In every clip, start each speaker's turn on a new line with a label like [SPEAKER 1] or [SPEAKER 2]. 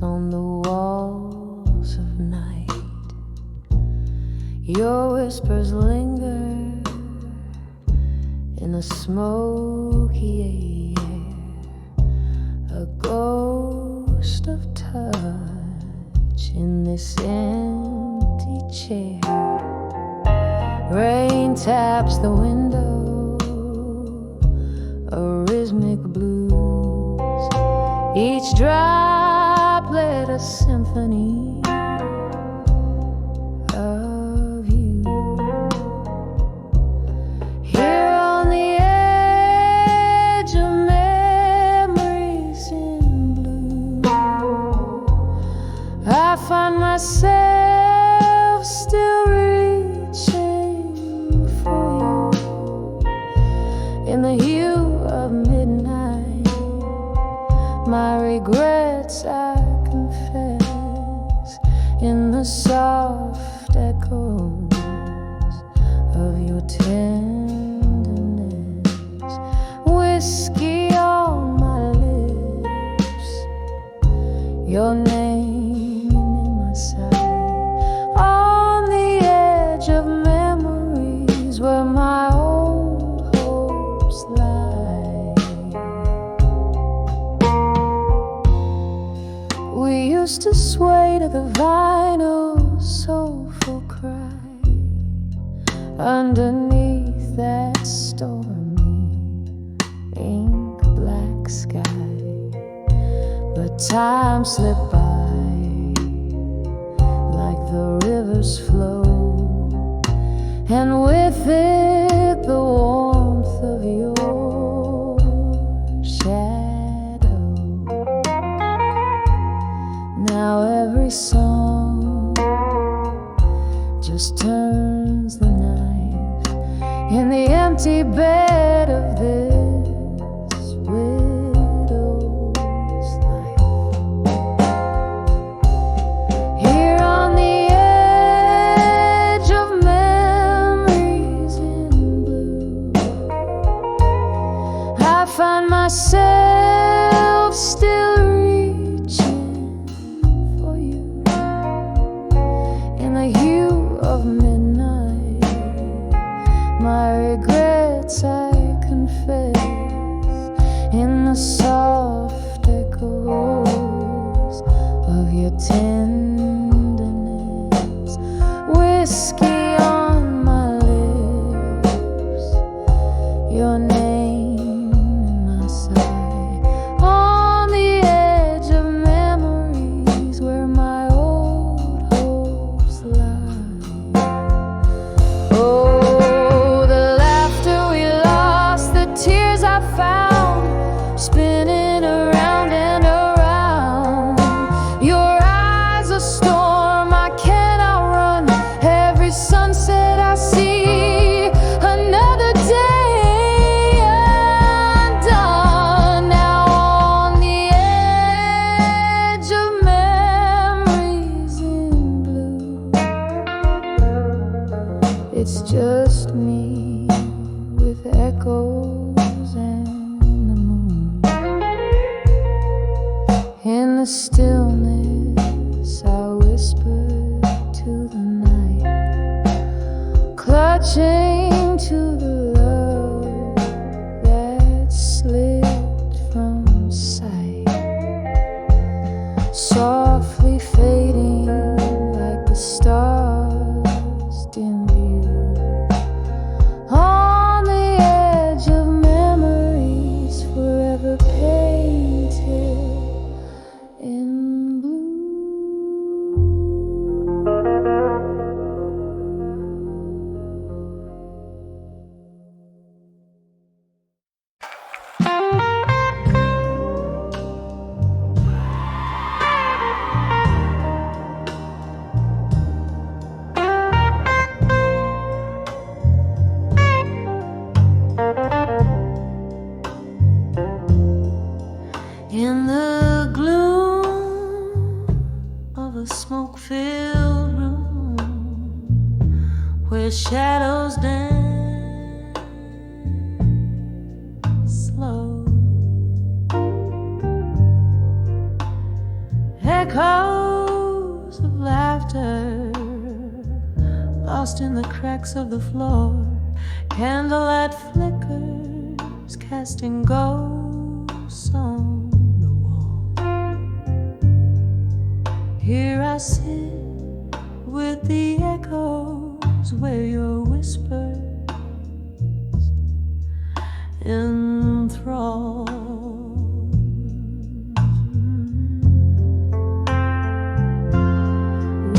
[SPEAKER 1] on the walls of night. Your whispers linger in the smoky air, a ghost of touch in this empty chair. Rain taps the window, a rhythmic blues, each droplet a symphony of you. Here on the edge of memories in blue, I find myself still reaching for you. In the hue of midnight, my regrets I confess, in the soft echoes of your tenderness. Whiskey on my lips, your name in my sight, on the edge of memories where my old hopes lie. We used to sway to the vinyl soulful cry underneath that stormy ink black sky. But time slipped by like the river's flow, and with it the warmth of your shadow. Now every song just turns the knife in the empty bed of this widow's life. Here on the edge of memories in blue, I find myself still reaching for you. In the hue of midnight, my regrets I confess, in the soft echoes of your tenderness. Whiskey on my lips, your name in my sight, on the edge of memories where my old hopes lie. Oh, the laughter we lost, the tears I found, spinning around and around. Your eyes a storm I cannot run, every sunset I see, another day undone. Now on the edge of memories in blue, it's just me with echoes and the moon. In the stillness I whisper to the night, clutching to the love that slipped from sight, softly fading like the stars dim view. On the edge of memories, forever painted in blue. In the gloom of a smoke-filled room where shadows dance slow, Echoes of laughter lost in the cracks of the floor. Candlelight flickers casting ghosts on the wall. Here I sit with the echoes where your whispers enthrall.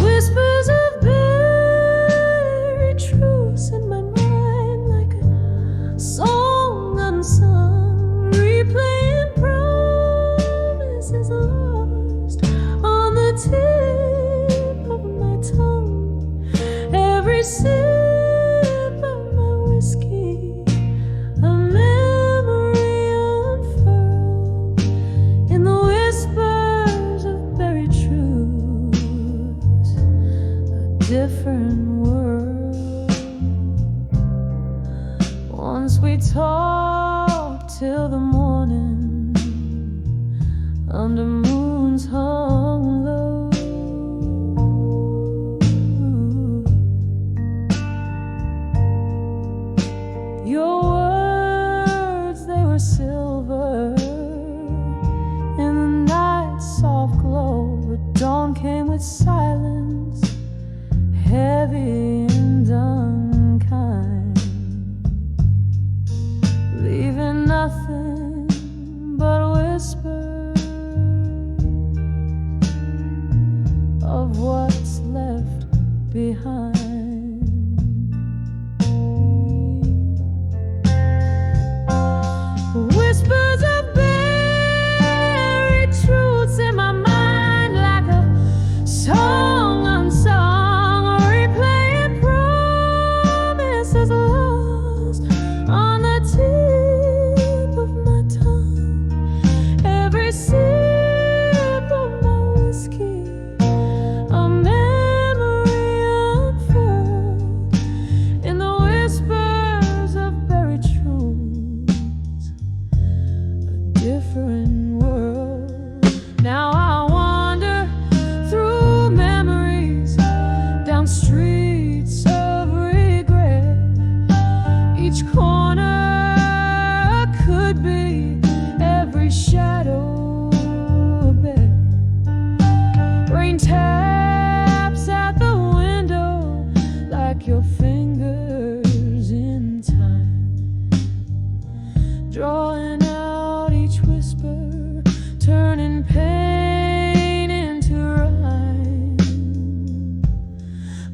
[SPEAKER 1] Whispers of buried truths in my mind, like a song unsung, replaying promises lost on the tip of my tongue. Every sip of my whiskey, a memory unfurled in the whispers of buried truths. A different world. Once we talked till the morning under moons hung low. Your words, they were silver in the night's soft glow. But dawn came with silence, heavy and unkind, leaving nothing but whispers of what's left behind. Whispers of buried truths in my mind, like a song unsung, replaying promises lost on the tip of my tongue. Every sip of my whiskey, a memory unfurled in the whispers of buried truths. A different world. Now I wander through memories, down streets of regret. Each corner could be every shadow a bed. Rain taps at the window like your fingers in time, drawing out each whisper, turning pain into rhyme.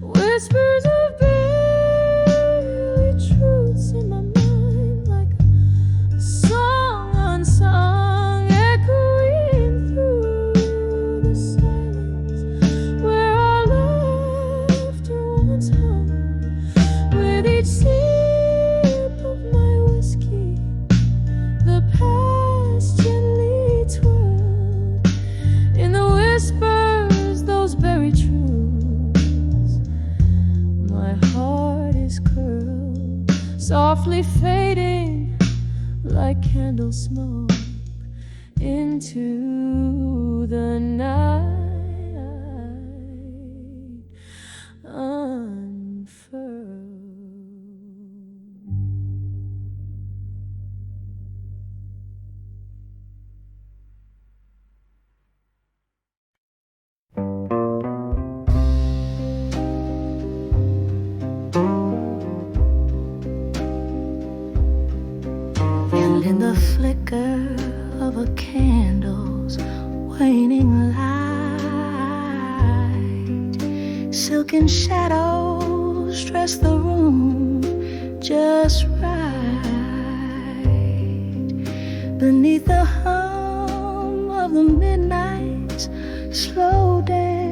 [SPEAKER 1] Whispers of buried truths in my mind, like a song unsung, echoing through the silence where our laughter once hung. With each sip of my whiskey, the past gently twirled in the whispers, those buried truths. My heart is curled, softly fading like candle smoke into the night. Unfurled. And in the flicker of a candle's waning light, silken shadows dress the room just right. Beneath the hum of the midnight's slow dance,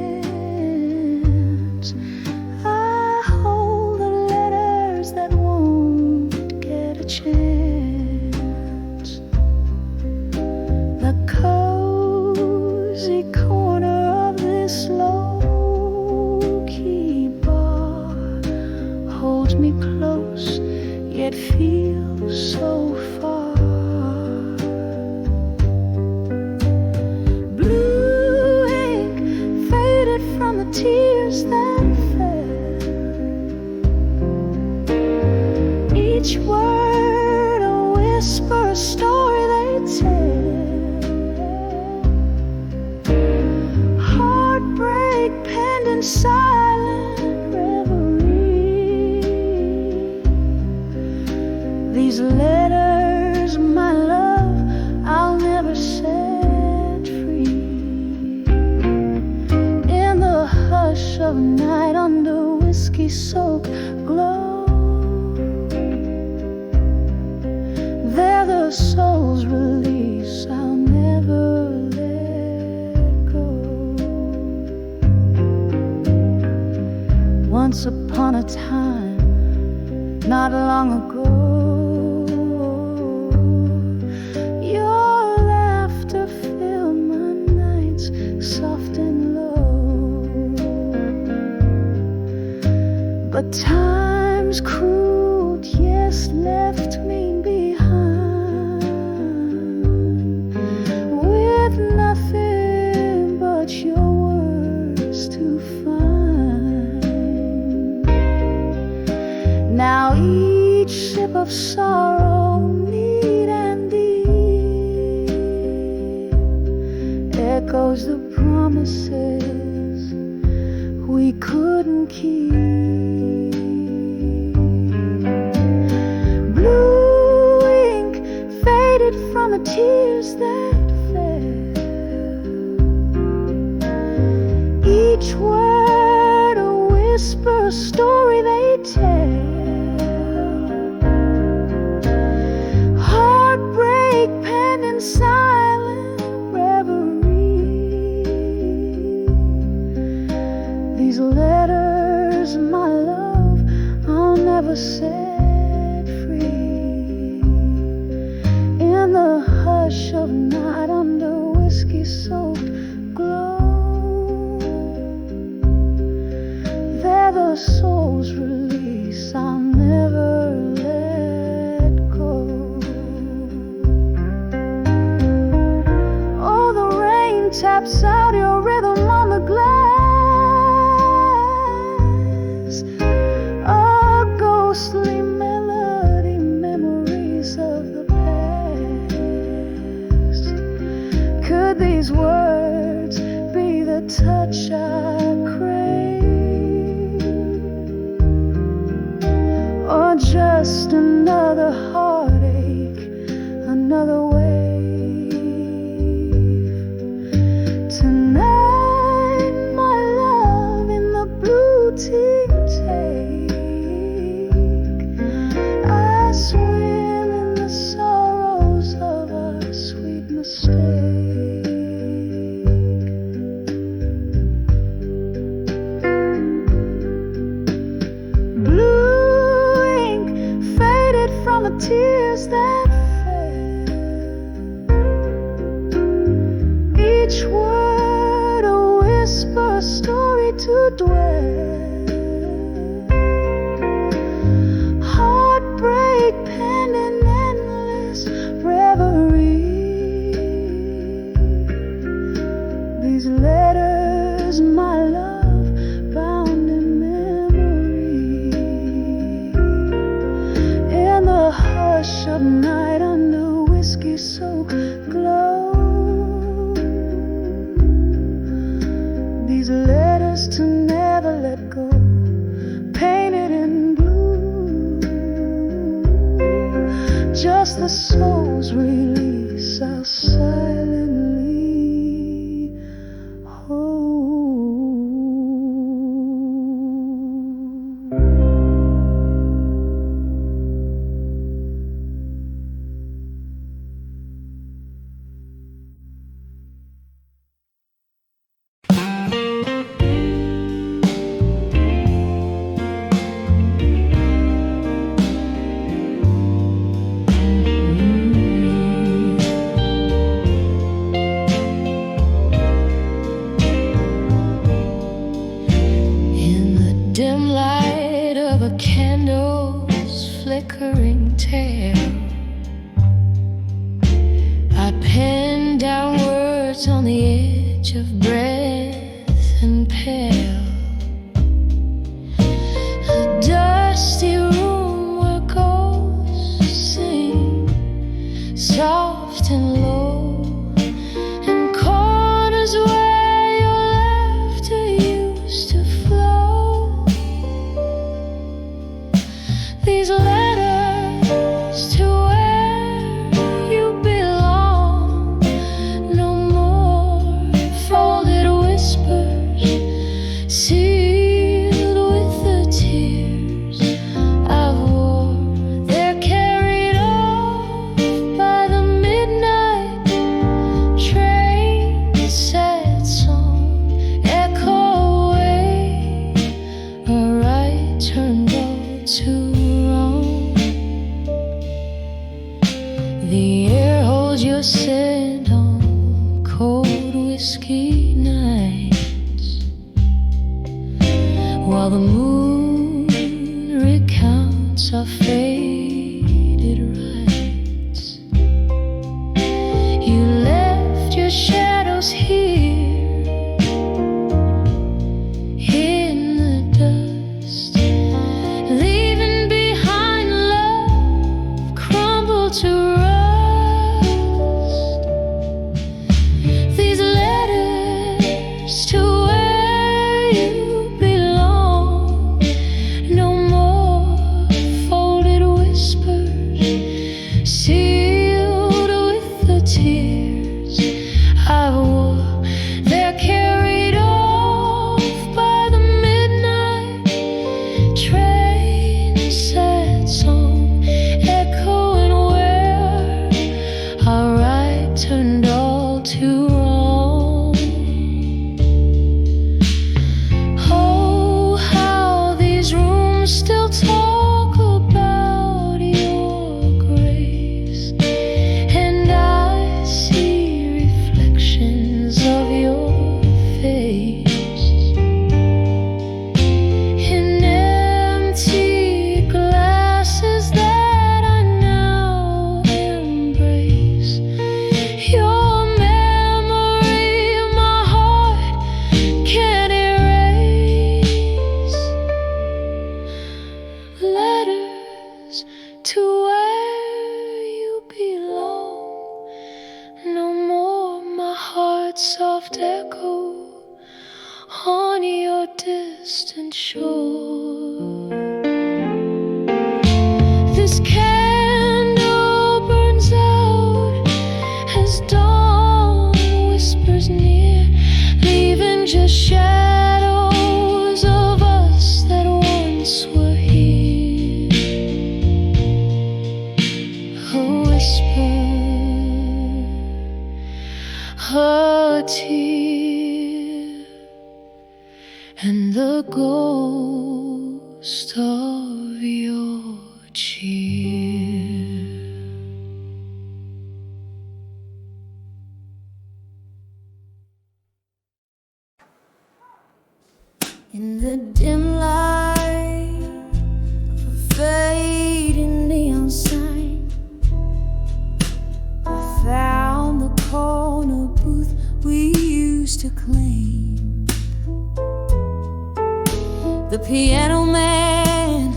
[SPEAKER 1] I hold the letters that won't get a chance. The cozy corner of this low key bar holds me close, yet feels so far. Blue the tears that fell. Each word a whisper, a story they tell. Heartbreak penned in silent reverie. These letters, my love, I'll never set free. In the hush of night, under whiskey-soaked glow, they're the soul's release I'll never let go. Once upon a time, not long ago, your laughter filled my nights soft and low. But time's cruel, yes, left me behind with nothing but your words to find. Now each sip of sorrow, neat and deep, echoes the promises we couldn't keep. Blue ink faded from the tears that fell. Each word a whisper, a story they tell. Heartbreak penned in silent reverie. These letters, my love, I'll never set free. In the hush of night, under whiskey-soaked glow, they're the soul's release I'll never let go. Oh, the rain taps out your rhythm on the glass, a ghostly melody, memories of the past. Could these words be the touch I crave, or just another heartache, another wave? Tonight, my love, in the blue tea take, I swim in the sorrows of a sweet mistake. Blue ink faded from the tears that fell. Each word a whisper, a story to dwell. Heartbreak penned in endless reverie. These letters, my love, bound in memory. In the hush of night, under whiskey-soaked glow, these letters to never let go, painted in blue, just the soul's release I'll silently hold. flickering tail. I pen down words on the edge of breath and pale. A dusty room where ghosts sing, soft and low, and corners where your laughter used to flow. These letters to where you belong, no more folded whispers, sealed with the tears I've wore. They're carried off by the midnight train, sad song echo away, a right turned all to wrong. The air holds your scent on cold whiskey nights, while the moon recounts our faded rights. You left your shadows here in the dust, leaving behind love crumbled to rust. These letters to where you belong, no more folded whispers, sealed with the tears I wore. They're carried off by the midnight train, sad song echoing where our right turned all to wrong. Oh, how these rooms still talk about your grace, and I see reflections of your face in empty glasses that I now embrace. Your memory my heart can't erase. Letters to where you belong, no more my heart's soft echo on your distant shore. This candle burns out as dawn whispers near, leaving just shadows of us that once were here. A whisper, a tear, and the ghost of your cheer. In the dim light of a fading neon sign, I found the corner booth we used to claim. The piano man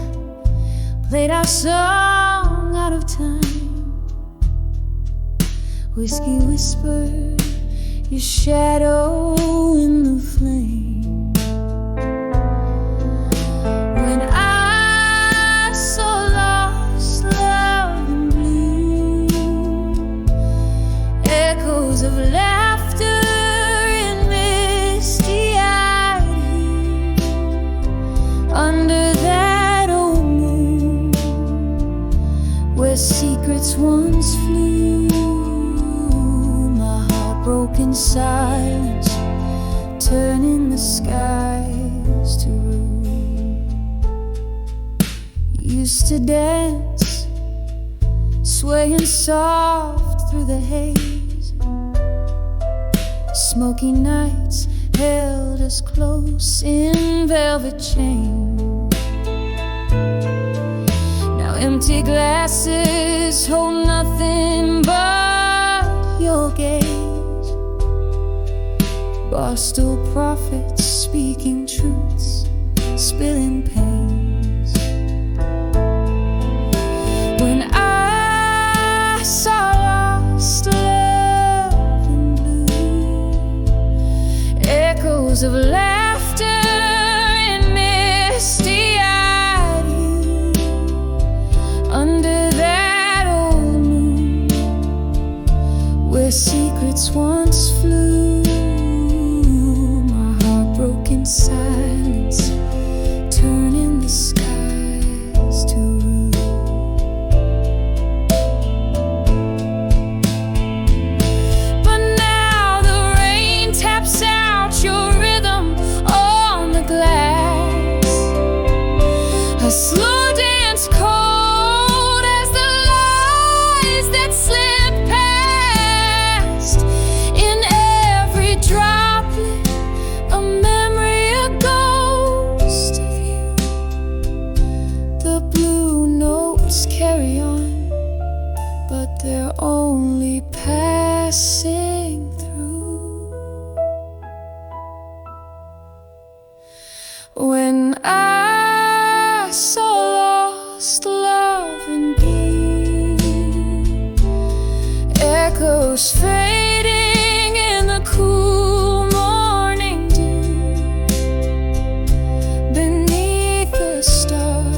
[SPEAKER 1] played our song out of time. Whiskey whispered your shadow in the flame. When I saw lost love and blue, echoes of laughter and misty-eyed hue, under that old moon where secrets once flew, my heart broke in silence, turning the skies to ruin. Used to dance, swaying soft through the haze. Smoky nights held us close in velvet chains. Now empty glasses hold nothing but your gaze. Gospel prophets speaking truths, spilling pains. When I saw lost love in blue, echoes of laughter and misty-eyed you, under that old moon where secrets once flew, silence, turning the skies to rue. But now the rain taps out your rhythm on the glass, a slow dance cold as the lies that slip past. In every droplet a memory, carry on, but they're only passing through. When I saw lost love in blue, echoes fading in the cool morning dew, beneath the stars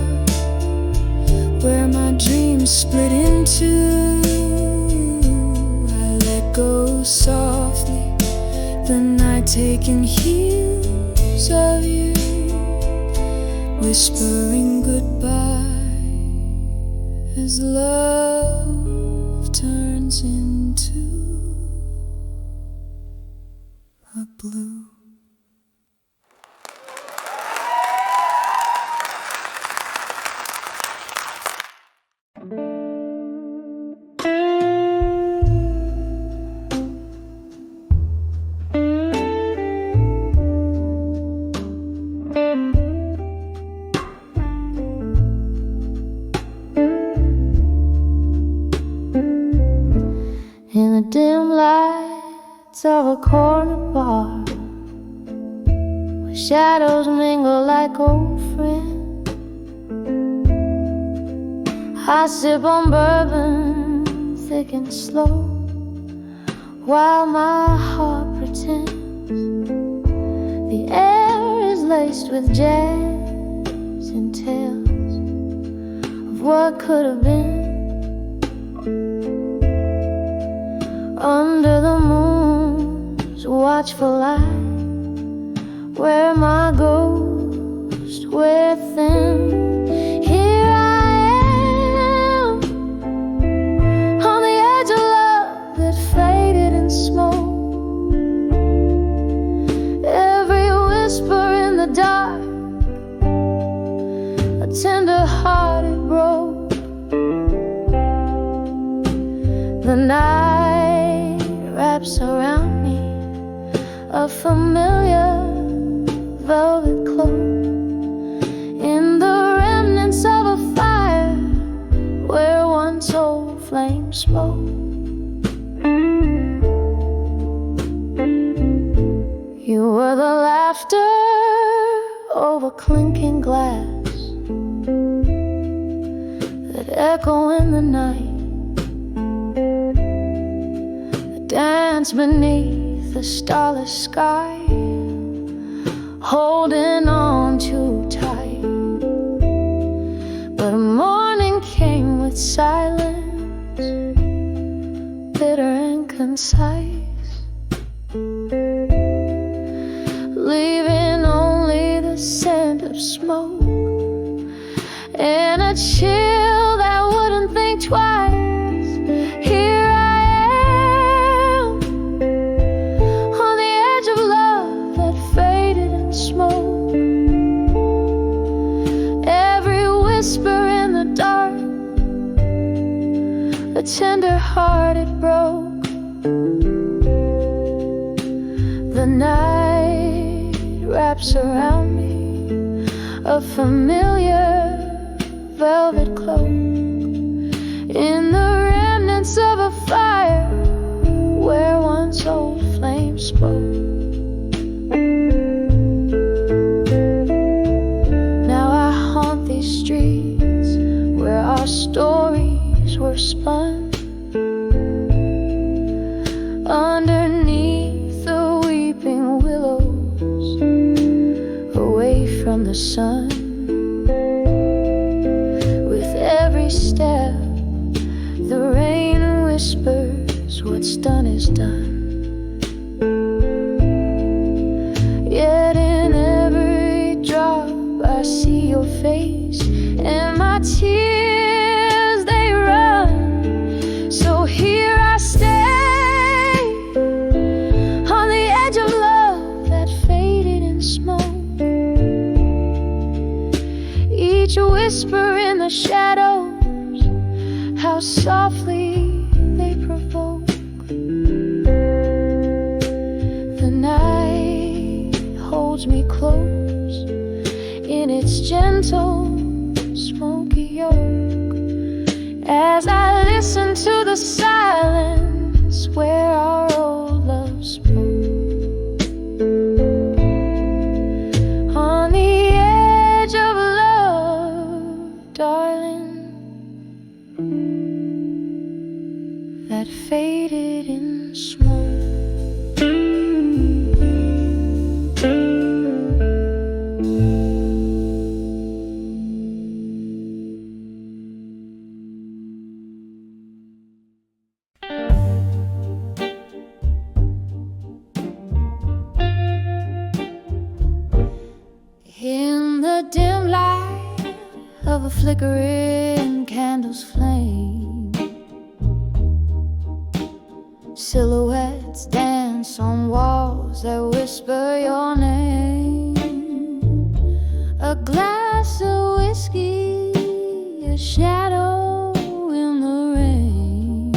[SPEAKER 1] where my dreams split in two, I let go softly, the night taking hues of you, whispering goodbye as love turns into a blue. In the dim lights of a corner bar, where shadows mingle like old friends, I sip on bourbon thick and slow, while my heart pretends the air is laced with jazz and tales of what could have been. Under the moon's watchful eye, where my ghost within, here I am, on the edge of love that faded in smoke. Every whisper in the dark, a tender heart it broke. The night wraps around me a familiar velvet cloak, in the remnants of a fire where once old flame spoke. You were the laughter over clinking glass that echo in the night, dance beneath the starless sky, holding on too tight. But morning came with silence, bitter and concise, leaving only the scent of smoke and a chill that wouldn't think twice. Here smoke, every whisper in the dark, a tender heart it broke. The night wraps around me a familiar velvet cloak, in the remnants of a fire where once old flame spoke. were spun underneath the weeping willows, away from the sun. With every step, the rain whispers, what's done is done. Yet in every drop I see your face, and my tears, they run. So here I stay, on the edge of love that faded in smoke. Each whisper in the shadows, how softly they provoke. The night holds me close in its gentle, smoky yoke, as I listen to the silence where our old love spoke. On the edge of love, darling, that faded in smoke. In the dim light of a flickering candle's flame, silhouettes dance on walls that whisper your name. A glass of whiskey, a shadow in the rain.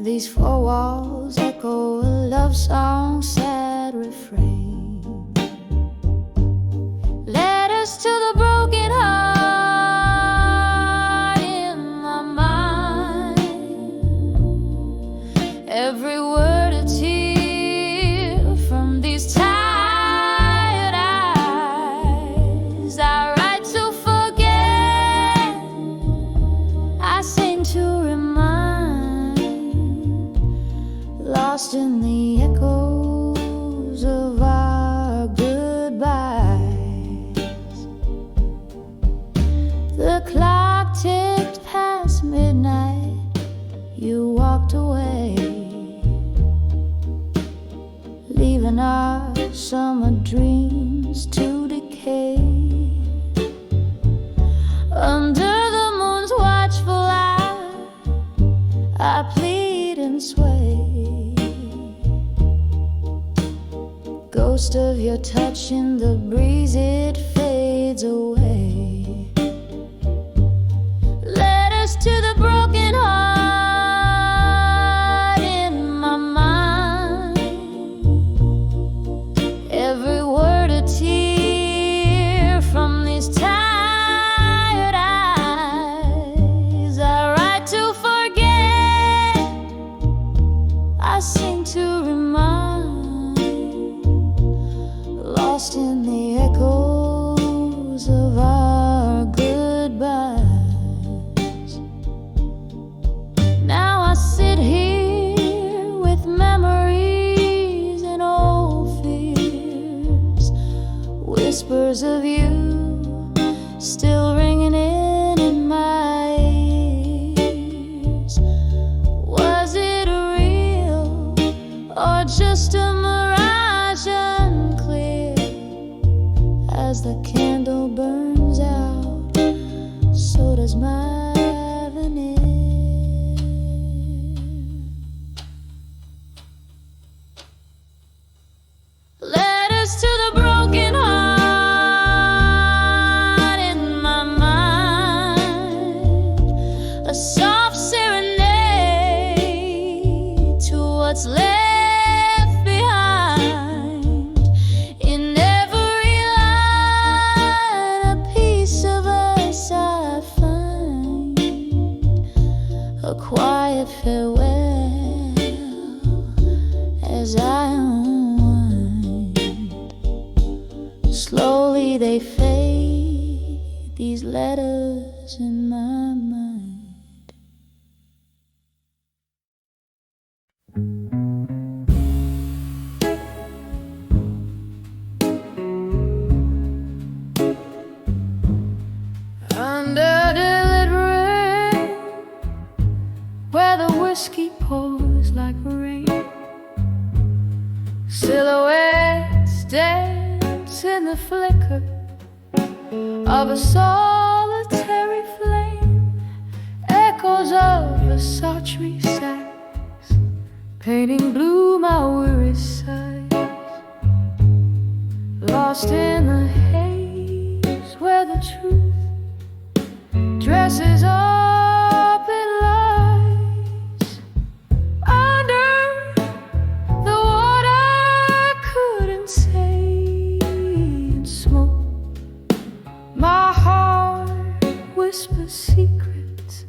[SPEAKER 1] These four walls echo a love song's sad refrain. Letters to the broken heart in my mind. Every word a tear from these tired eyes. I write to forget, I sing to remind. Lost in the echoes of our goodbyes. The clock ticked past midnight, you walked away, leaving our summer dreams to decay. Under the moon's watchful eye, I plead and sway. Ghost of your touch in the breeze, it fades away. Letters to the broken heart in my mind. Every word a tear from these tired eyes. I write to forget, I sing to remind. Lost in the echoes of our goodbyes. Now I sit here with memories and old fears, whispers of you still ringing in my ears. Was it real or just a mirage unclear? As the candle burns out, so does my veneer. Letters to the broken heart in my mind. A soft serenade to what's left behind. In every line, a piece of us I find. A quiet farewell as I unwind. Slowly they fade, these letters in my mind. whiskey pours like rain. Silhouettes dance in the flicker of a solitary flame. Echoes of a sultry sax painting blue my weary sighs. Lost in the haze where the truth dresses up in lies. Under the water couldn't say in smoke. My heart whispers secrets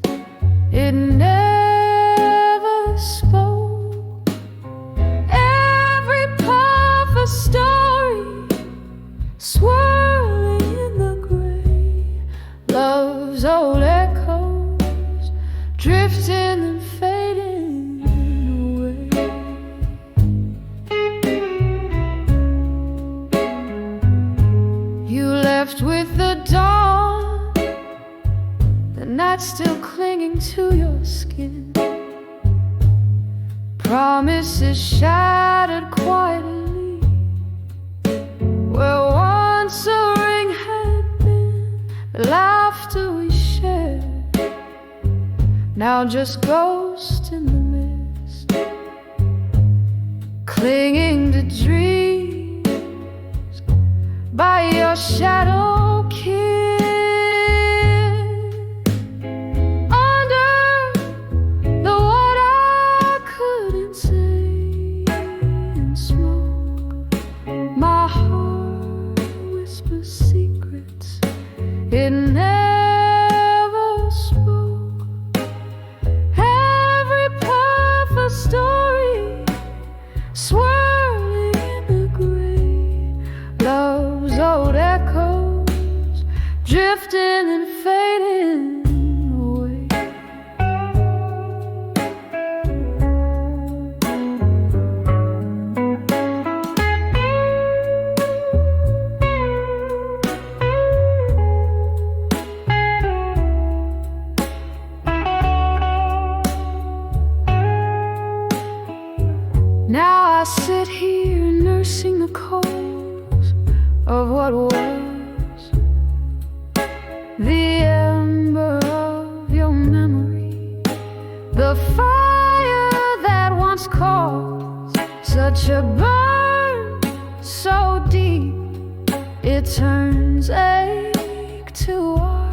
[SPEAKER 1] it never spoke. Every puff a story swirling in the gray. Love's old echoes drifting and fading away. You left with the dawn, the night still clinging to your skin. Promises shattered quietly where once a ring had been. The laughter we shared now just ghosts in the mist, clinging to dreams by your shadow kiss. Under the water couldn't say in smoke. My heart whispers secrets it never spoke. Every puff a story swirling in the gray. Love's old echoes drifting and fading away. Now I sit here nursing the coals of what was, the ember of your memory, the fire that once caused such a burn so deep it turns ache to art.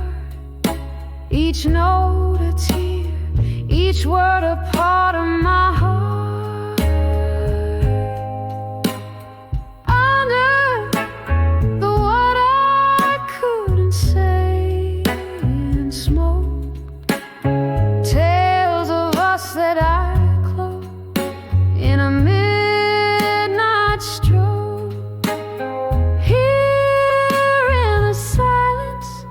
[SPEAKER 1] Each note a tear, each word a part of my heart. That I close in a midnight stroll. Here in the silence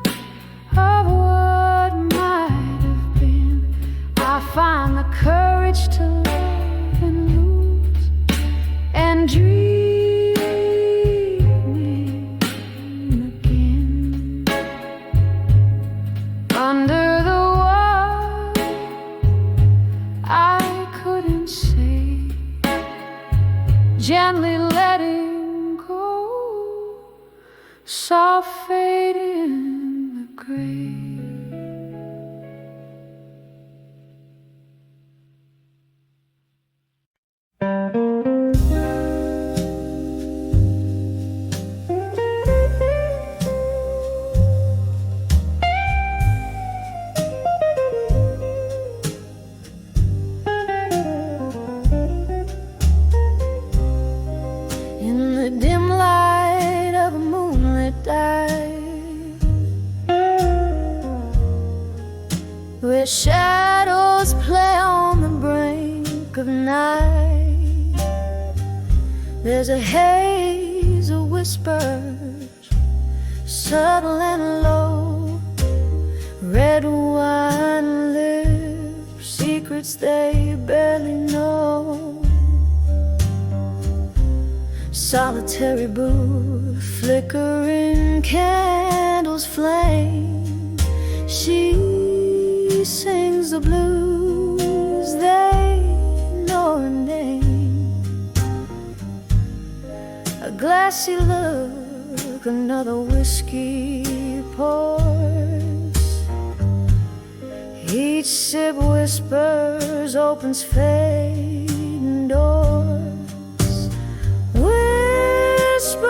[SPEAKER 1] of what might have been, I find the courage to love and lose and dreaming again. Under the I couldn't say, gently letting go, soft fade in the grave. Where shadows play on the brink of night, there's a haze of whispers, subtle and low. Red wine lips, secrets they barely know. Solitary booth, flickering candles flame. She sings the blues as they know her name. A glassy look, another whiskey pours. Each sip whispers, opens fading doors. Whispers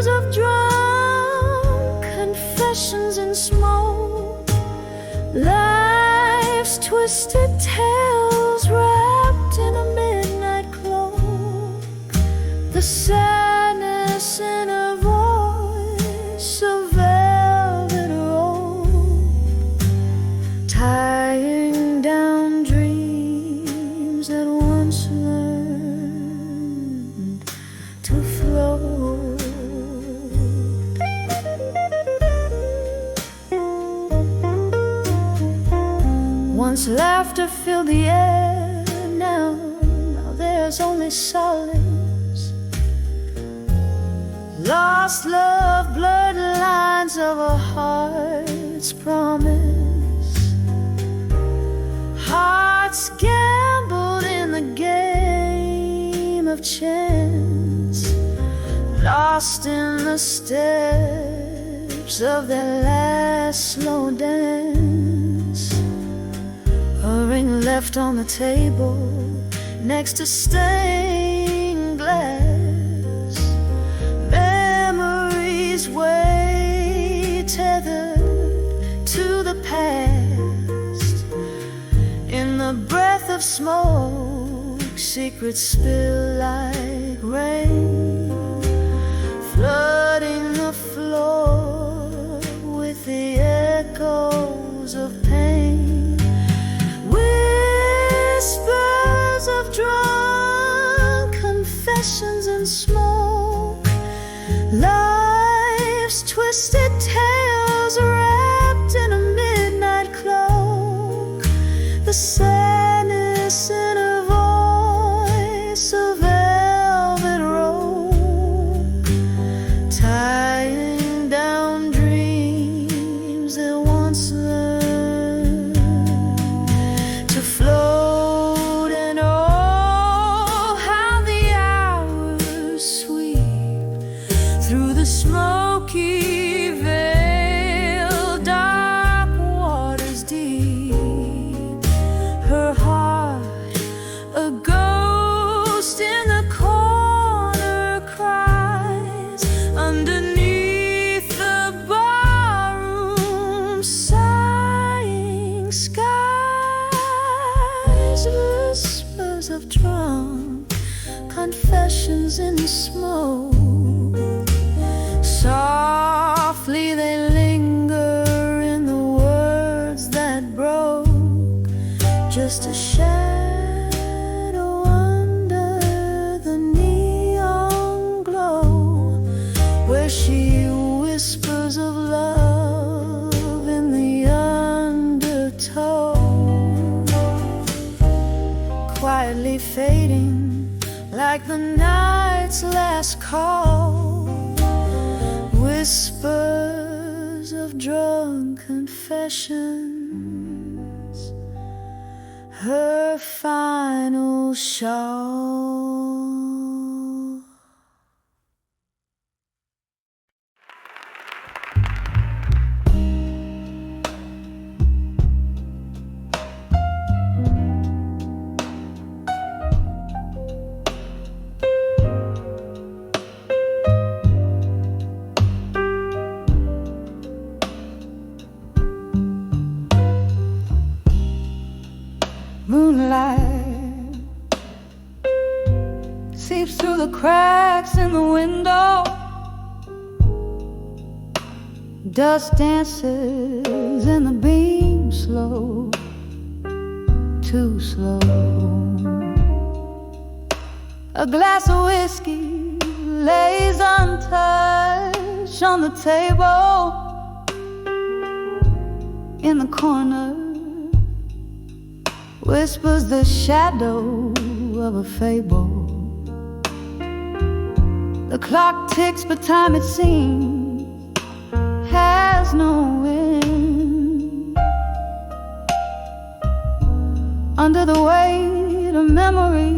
[SPEAKER 1] of drunk confessions in smoke. Life's twisted tales wrapped in a midnight cloak. The sadness in her voice, a velvet rope, tying down dreams that once learned to float. Once laughter filled the air, now there's only silence. Lost love, blurred lines of a heart's promise. Hearts gambled in the game of chance, lost in the steps of their last slow dance. A ring left on the table next to stained glass. Memories way tethered to the past. In the breath of smoke, secrets spill like rain, flooding the floor with the echoes of pain. Whispers of drunk confessions and smoke. Life's twisted tales wrapped in a midnight cloak. The sadness in her voice, a velvet rope, tying down dreams that once learned to float. And oh, how the hours sweep through the smoky veil, dark waters deep. Her heart, a ghost in the corner, cries underneath the barroom sighing skies. Whispers of drunk confessions in smoke. Softly they linger in the words that broke. Just a shadow under the neon glow, where she whispers of love in the undertow. Quietly fading like the night's last call. Whispers of drunk confessions, her final shawl. Moonlight seeps through the cracks in the window. Dust dances in the beam, slow, too slow. A glass of whiskey lays untouched on the table. In the corner whispers the shadow of a fable. The clock ticks, but time, it seems, has no end. under the weight of memory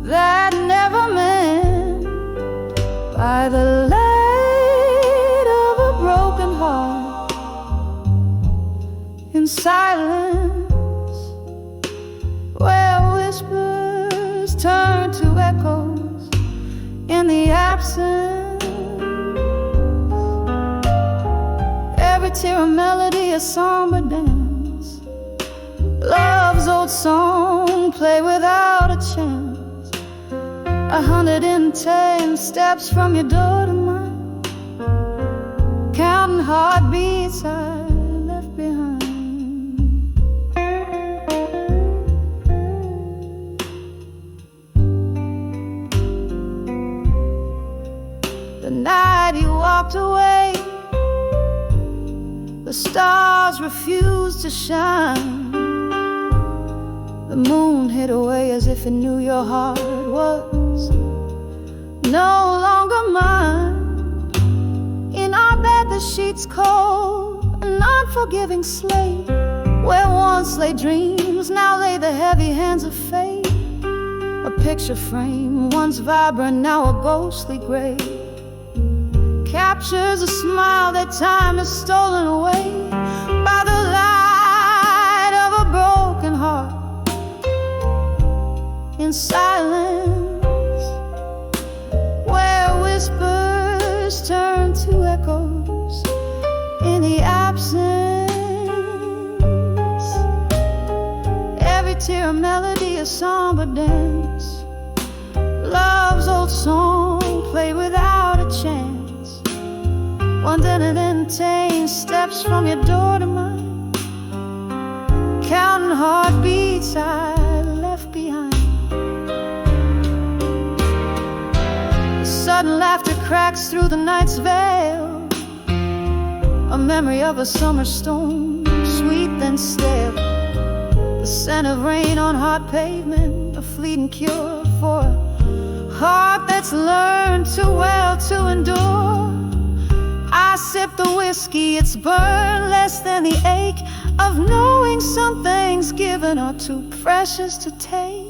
[SPEAKER 1] that never meant. By the light of a broken heart, in silence, where whispers turn to echoes, in the absence, every tear a melody, a somber dance, love's old song play without a chance. 110 steps from your door to mine, counting heartbeats I left behind. The night you walked away, the stars refused to shine. The moon hid away as if it knew your heart was no longer mine. In our bed the sheets cold, an unforgiving slate, where once lay dreams, now lay the heavy hands of fate. A picture frame, once vibrant, now a ghostly gray, captures a smile that time has stolen away. By the light of a broken heart, in silence, where whispers turn to echoes, in the absence, every tear a melody, a somber dance, love's old song played without a chance. 110 steps from your door to mine, counting heartbeats I left behind. Sudden laughter cracks through the night's veil, a memory of a summer storm, sweet then stale. The scent of rain on hot pavement, a fleeting cure for a heart that's learned too well to endure. I sip the whiskey, it's burned less than the ache of knowing some things given are too precious to take.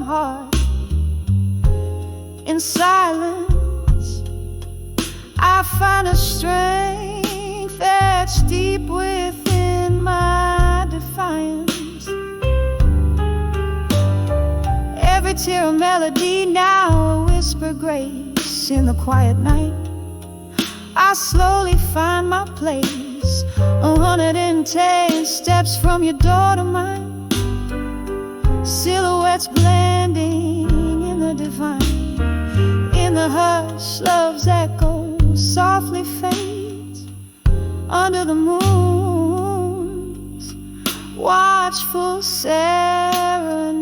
[SPEAKER 1] Heart, in silence, I find a strength etched deep within my defiance. Every tear a melody, now a whisper grace. In the quiet night, I slowly find my place. 110 steps from your door to mine, silhouettes blending in the divine. In the hush, love's echo softly fades under the moon's watchful serenade.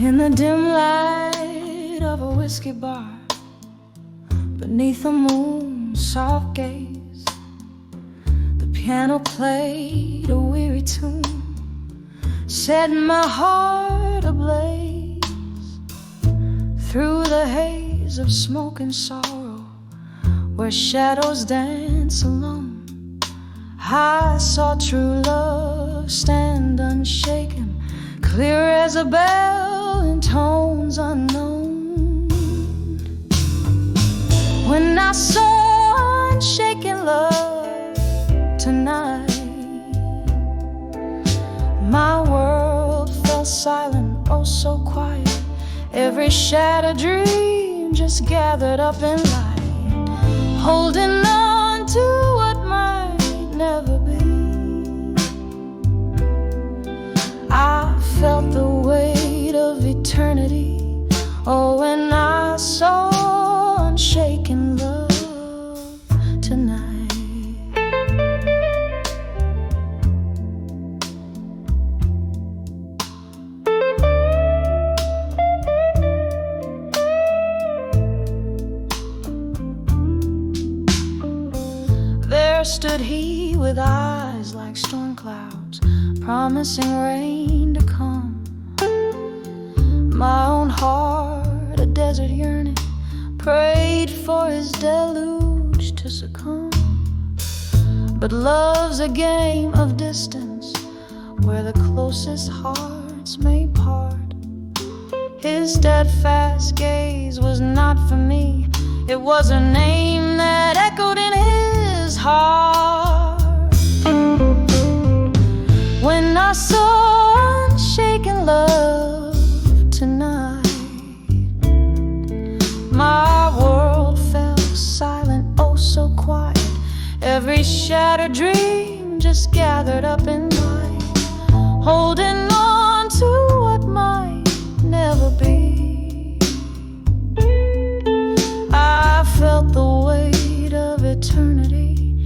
[SPEAKER 1] In the dim light of a whiskey bar, beneath the moon's soft gaze, the piano played a weary tune, setting my heart ablaze. Through the haze of smoke and sorrow, where shadows dance alone, I saw true love stand unshaken, clear as a bell in tones unknown. When I saw unshaken love tonight, my world fell silent, oh so quiet. Every shattered dream just gathered up in light, holding on to what might never be. Oh, and I saw unshaken love tonight. There stood he with eyes like storm clouds, promising rain to come. My own heart, a desert yearning, prayed for his deluge to succumb. But love's a game of distance, where the closest hearts may part. His steadfast gaze was not for me, it was a name that echoed in his heart. When I saw unshaken love tonight, my world fell silent, oh so quiet. Every shattered dream just gathered up in light, holding on to what might never be. I felt the weight of eternity,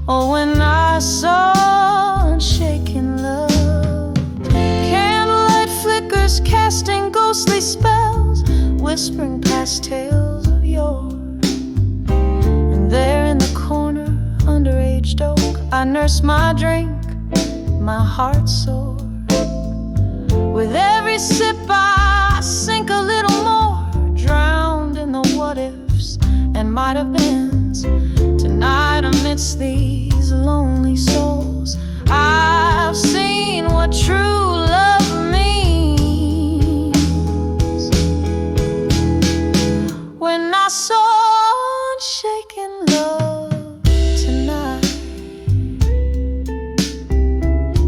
[SPEAKER 1] oh, when I saw unshaken love. Candlelight flickers casting ghostly spells, whispering past tales of yore. And there in the corner, under aged oak, I nurse my drink, my heart sore. With every sip I sink a little more, drowned in the what-ifs and might-have-beens. Tonight amidst these lonely souls, I've seen what true love means. When I saw unshaken love tonight,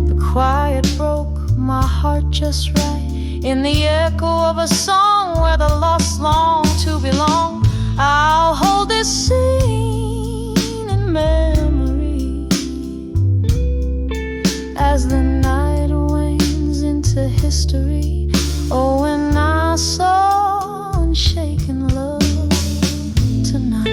[SPEAKER 1] the quiet broke my heart just right, in the echo of a song where the lost long to belong. I'll hold this scene in memory as the night wanes into history. Oh, when I saw unshaken love tonight.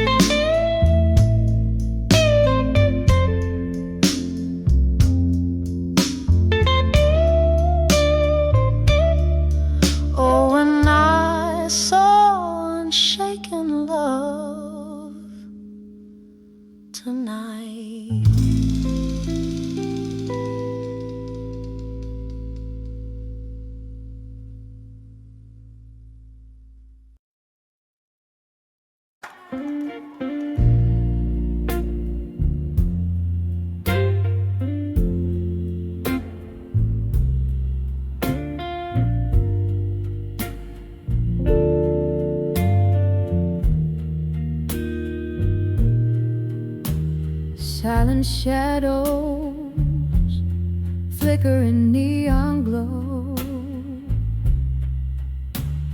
[SPEAKER 1] Oh, when I saw unshaken love tonight. Silent shadows flicker in neon glow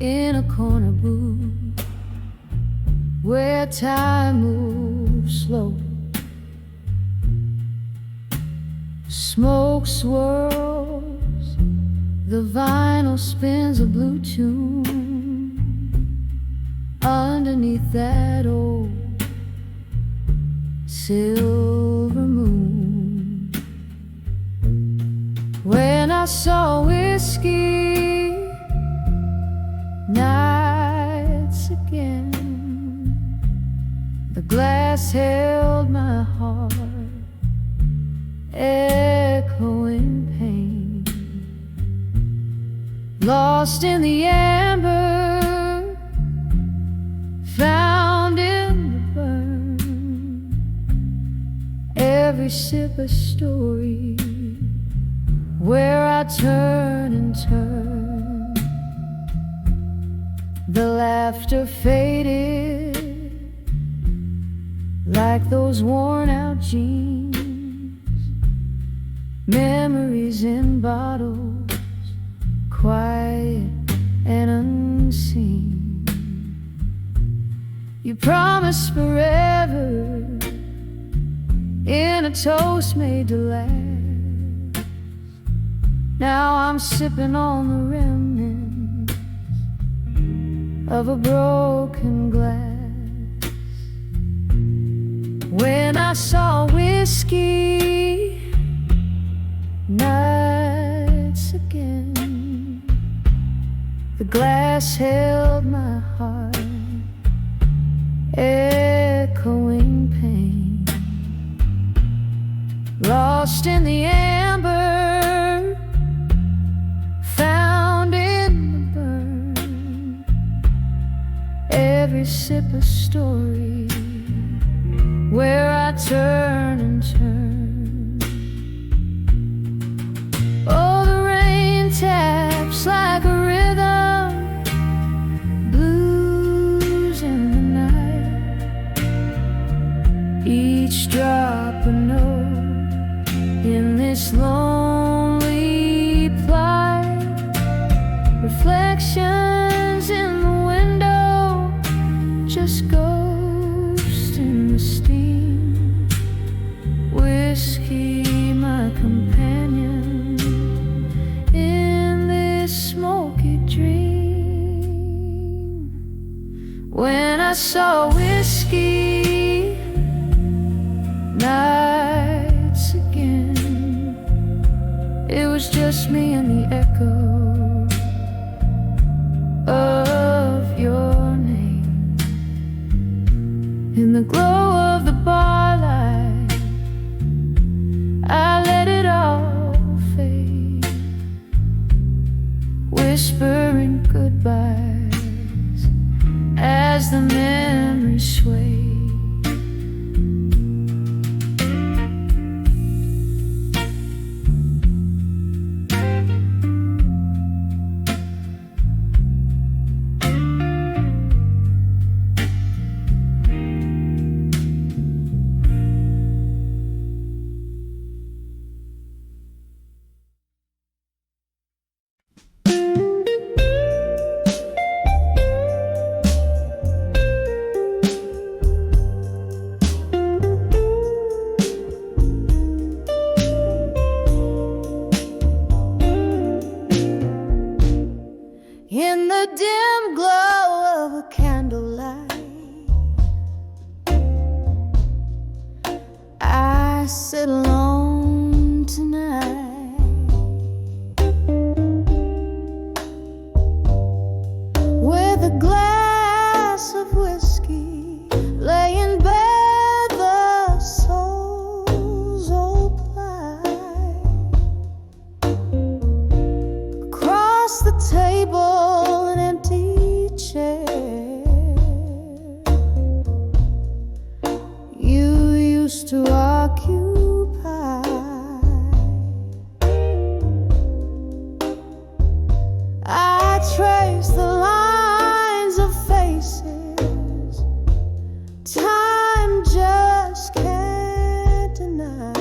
[SPEAKER 1] in a corner booth where time moves slow. Smoke swirls, the vinyl spins a blue tune underneath that old silver moon. When I saw whiskey nights again, the glass held my heart, echoing pain. Lost in the amber, found in the burn, every sip a story where I turn and turn. The laughter faded like those worn out jeans, memories in bottles, quiet and unseen. You promised forever in a toast made to last. Now I'm sipping on the remnants of a broken glass. When I saw whiskey nights again, the glass held my heart, echoing pain, lost in the amber, found in the burn. Every sip a story where I turn and turn. Oh, the rain taps like a rhythm, blues in the night, each drop a note in this lonely plight. Reflections in the window, just ghosts in the steam. Whiskey, my companion in this smoky dream. When I saw whiskey nights again, it was just me and the echo of your name. In the glow of the bar light, I let it all fade, whispering goodbyes as the memories sway. In the dim glow of a candlelight, I sit alone tonight, with a glass of whiskey, laying bare the soul's old plight. Across the table, an empty chair you used to occupy. I trace the lines of faces time just can't deny.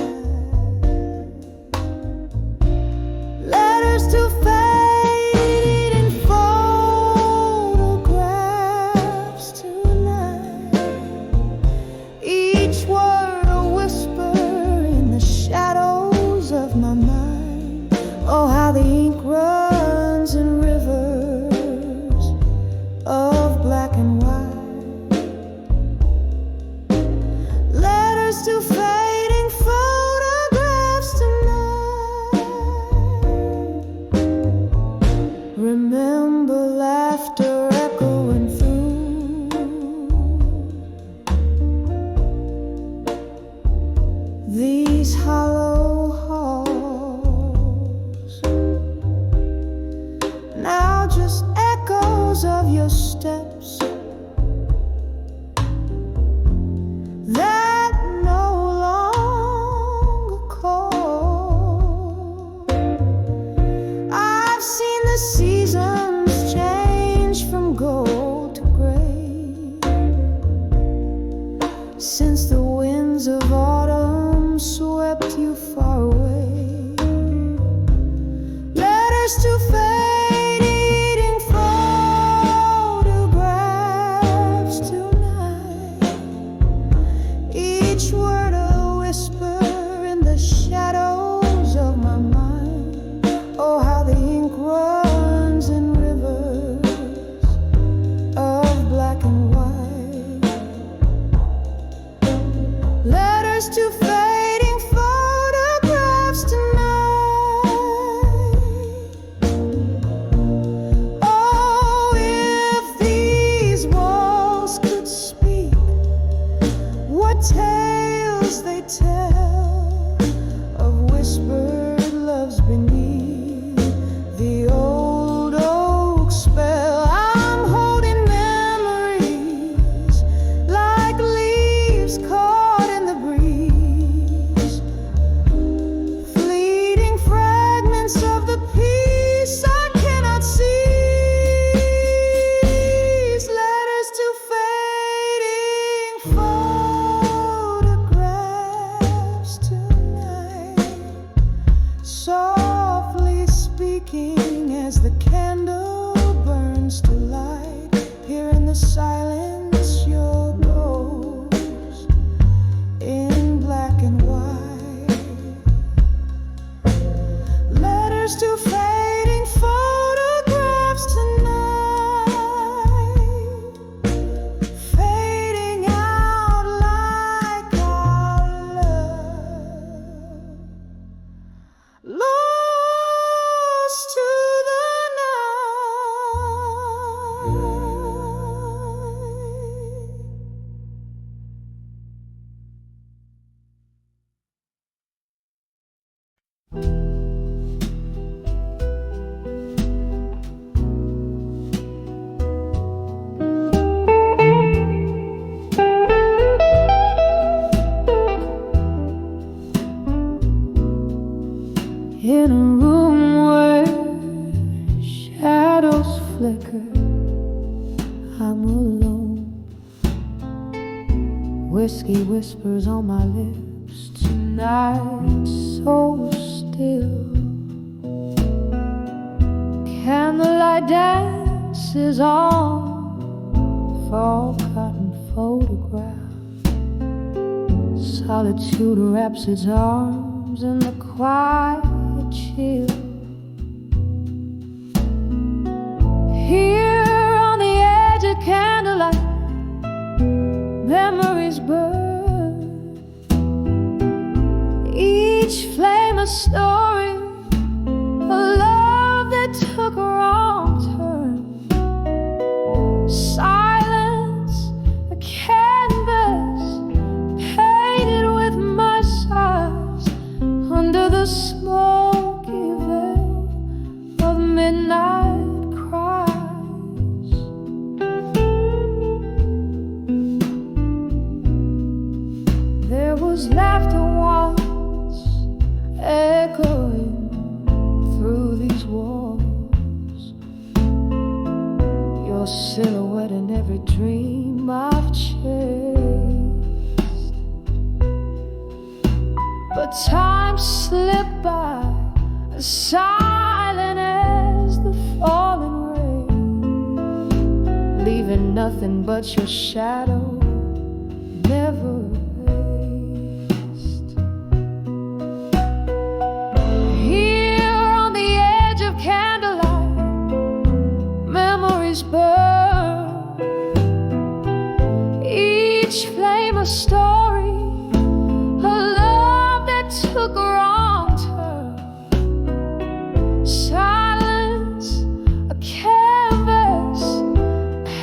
[SPEAKER 1] Letters to fading photographs tonight, each word a whisper in the shadows of my mind. Oh, how the ink runs in rivers of black and white. Letters to fading photographs tonight. Remember laughter echoing through these hollow halls. Now just echoes of your steps that no longer call. I've seen the seasons change from gold to gray since the winds of autumn swept you far away. Letters to fading photographs tonight, each word a whisper in the shadows of my mind. Oh, how the ink runs in rivers the silence, your ghost in black and white. Letters to fading photographs tonight, fading out like our love, lost to the in a room where shadows flicker, I'm alone. Whiskey whispers on my lips tonight, so still. Candlelight dances on fall cotton photograph. Solitude wraps its arms in the quiet chill. Here on the edge of candlelight, memories burn. Each flame a story, a love that took a wrong turn. Silence, a canvas painted with my sighs under the smoky veil of midnight cries. There was laughter once echoing through these walls, your silhouette in every dream I've chased. But time slipped by, as silent as the falling rain, leaving nothing but your shadow, never erased. Here on the edge of candlelight, memories burn. Each flame a story, a love that took a wrong turn. Silence, a canvas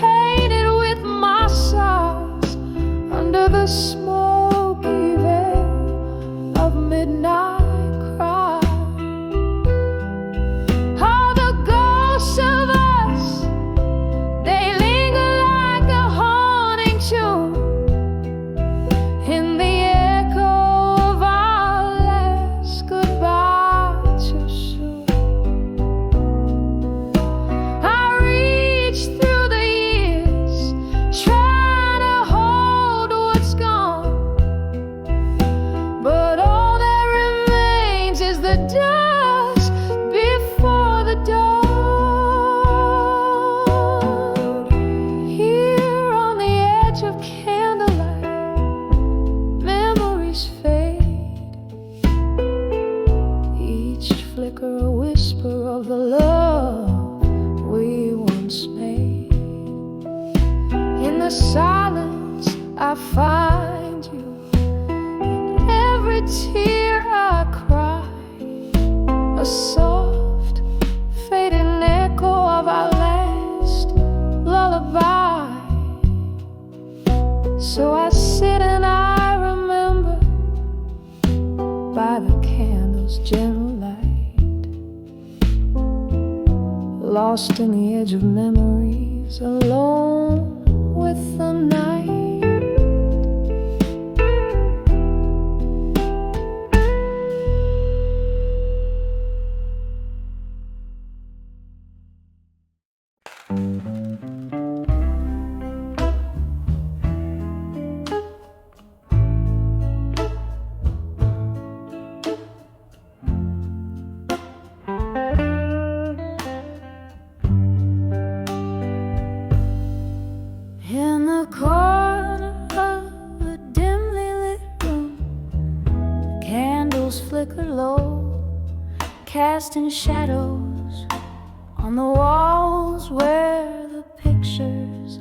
[SPEAKER 1] painted with my sighs under the smoky veil of midnight cry. All the ghosts of us, they linger like a haunting tune in the echo of our last goodbye too soon. I reach through the years, trying to hold what's gone, but all that remains is the dust before the dawn. Here on the edge of candlelight, memories fade, each flicker a whisper of the love we once made. In the silence I find you, in every tear I cry, a soft fading echo of our last lullaby. So I sit and I remember by the candle's gentle light, lost in the edge of memories, alone with the night. flickered low, casting shadows on the walls where the pictures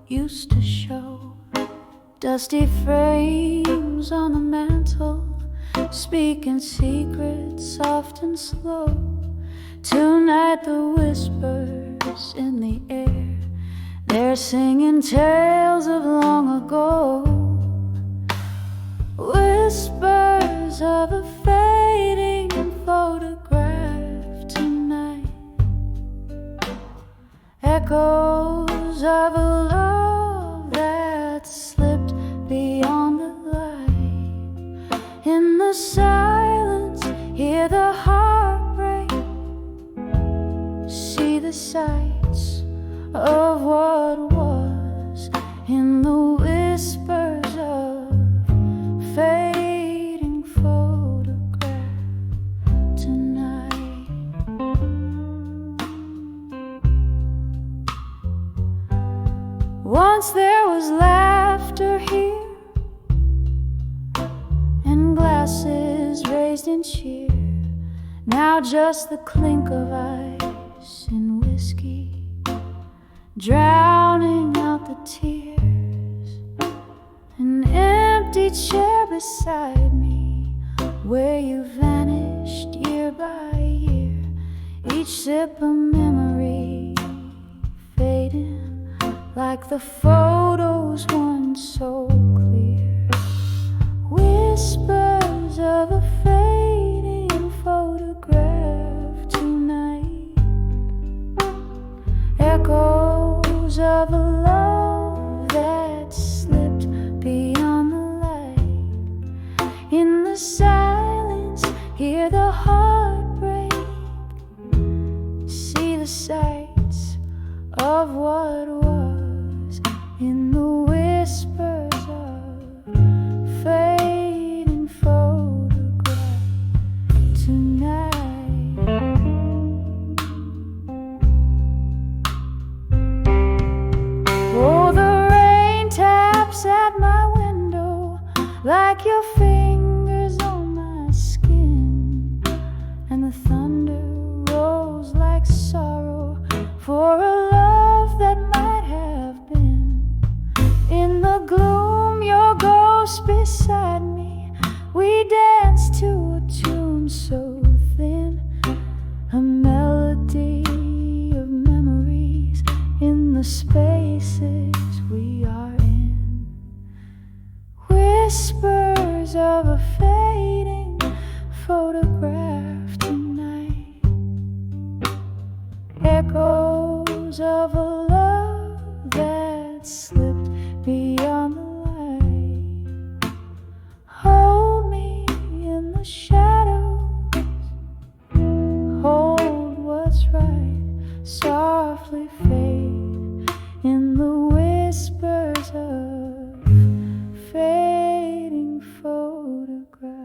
[SPEAKER 1] used to show. Dusty frames on the mantle, speaking secrets soft and slow. Tonight the whispers in the air, they're singing tales of long ago. Whispers of a fading photograph tonight, echoes of a love that slipped beyond the light. In the silence, hear the heartbreak, see the sights of what was. In the whispers of fading photograph tonight. Once there was laughter here, and glasses raised in cheer. Now just the clink of ice in whiskey, drowning out the tears. An empty chair beside me, where you vanished year by year. Each sip a memory fading, like the photos once so clear. Whispers of a fading photograph tonight, echoes of a love that slipped beyond the light. In the silence, hear the heartbreak, see the sights of what was. In the whispers of fading photograph tonight. Oh, the rain taps at my window like your fingers on my skin, and the thunder rolls like sorrow for a love that might have been. In the gloom, your ghost beside me, we dance to a tune so thin, a melody of memories in the spaces we are in. Whispers of a fading photograph tonight, echoes of a love that slipped beyond the light. Hold me in the shadows, hold what's right, softly fade in the whispers of fading photograph.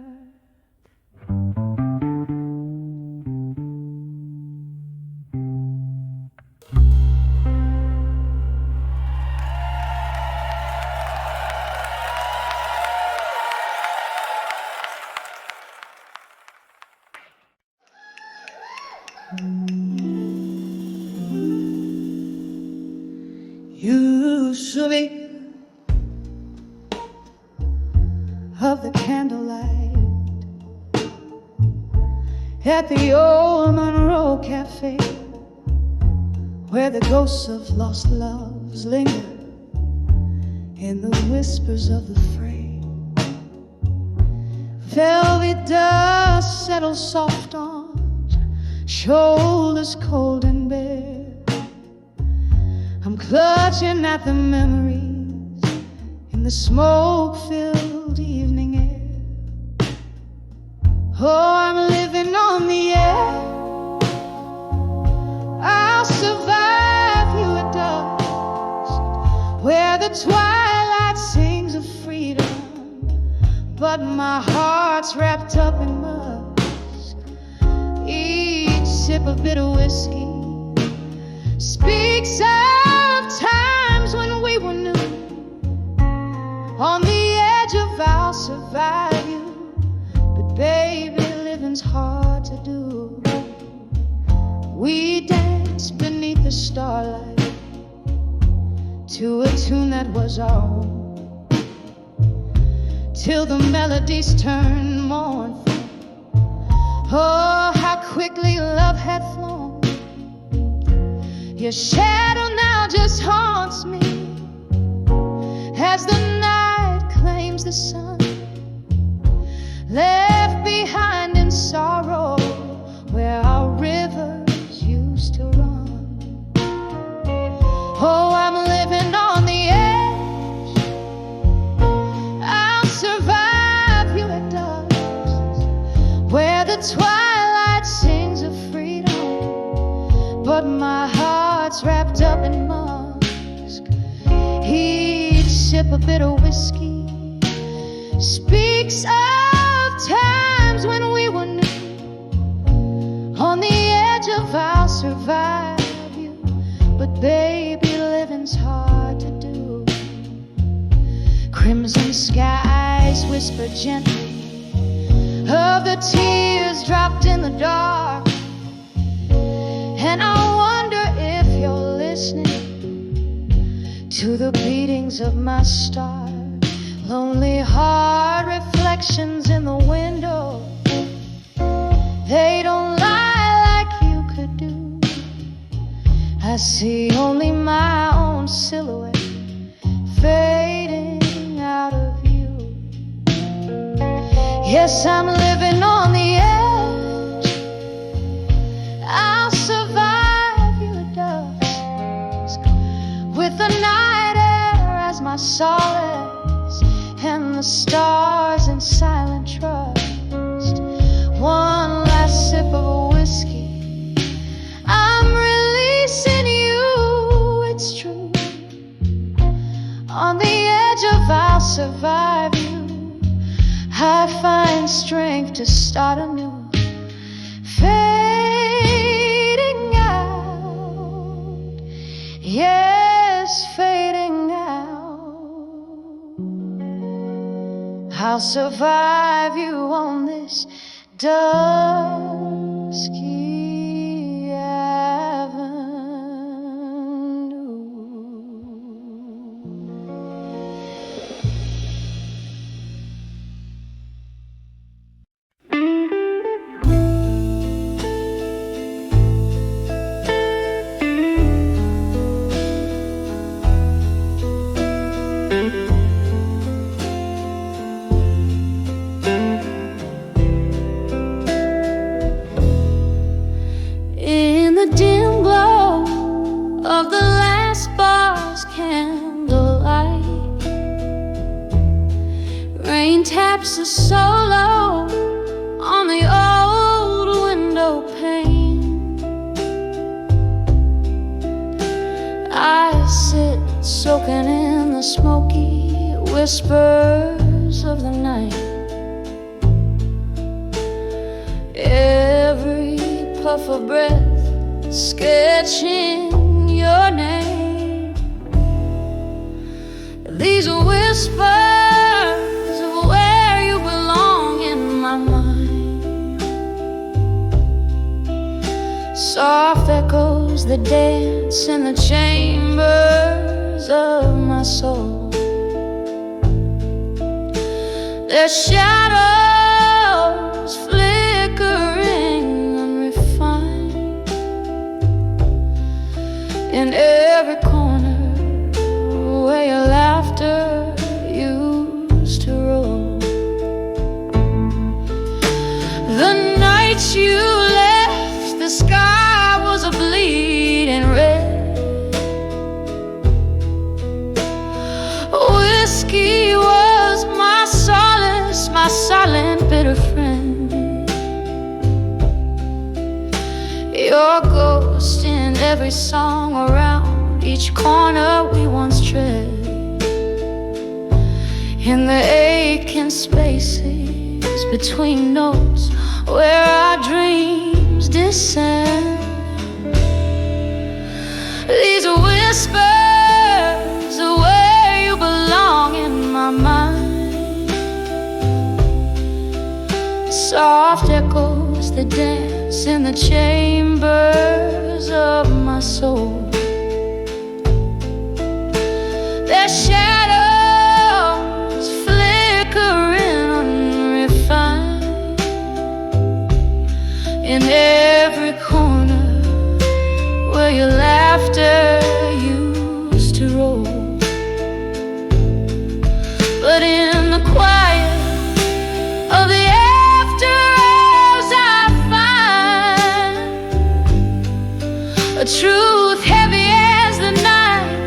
[SPEAKER 2] Usually of the candlelight at the old Monroe Cafe, where the ghosts of lost loves linger in the whispers of the fray. Velvet dust settles soft on shoulders cold and bare. I'm clutching at the memories in the smoke-filled evening air. Oh, I'm living on the edge. I'll survive you at dusk, where the twilight sings of freedom, but my heart's wrapped up in musk. Each sip of bitter whiskey speaks of times when we were new. On the edge of I'll survive you, but baby, living's hard to do. We danced beneath the starlight to a tune that was our own, till the melodies turned mournful. Oh, how quickly love had flown. Your shadow now just haunts me as the night claims the sun, left behind in sorrow where our rivers used to run. Oh, I'm living on the edge. I'll survive you at dusk, where the twilight sings of freedom, but my heart's wrapped up in musk. Each sip of bitter whiskey speaks of times when we were new. On the edge of I'll survive you, but baby, living's hard to do. Crimson skies whisper gently of the tears dropped in the dark, and I wonder if you're listening to the beatings of my star. Lonely heart reflections in the window, they don't lie like you could do. I see only my own silhouette fading out of you. Yes, I'm living on the edge. I'll survive you at dusk, with the night air as my solace and the stars in silent trust. One last sip of a whiskey, I'm releasing you, it's true. On the edge of I'll survive you, I find strength to start anew. Fading out, yes, fading out. I'll survive you on this dusky avenue. In the dim glow of the last bar's candlelight, rain taps a solo on the old window pane. I sit soaking in the smoky whispers of the night. Every puff of breath sketching your name. These are whispers of where you belong in my mind. Soft echoes that dance in the chambers of my soul. Their shadows flickering unrefined in every corner where your laughter used to roll. The night you left, the sky was a bleeding red. Whiskey was my solace, my silent bitter friend. Your ghost in every song around each corner we once tread. In the aching spaces between notes where our dreams descend. These are whispers of where you belong in my mind. Soft echoes to dance in the chambers of my soul. Their shadows flickering unrefined in every corner where your laughter used to roll. But in the quiet of the after hours I find a truth heavy as the night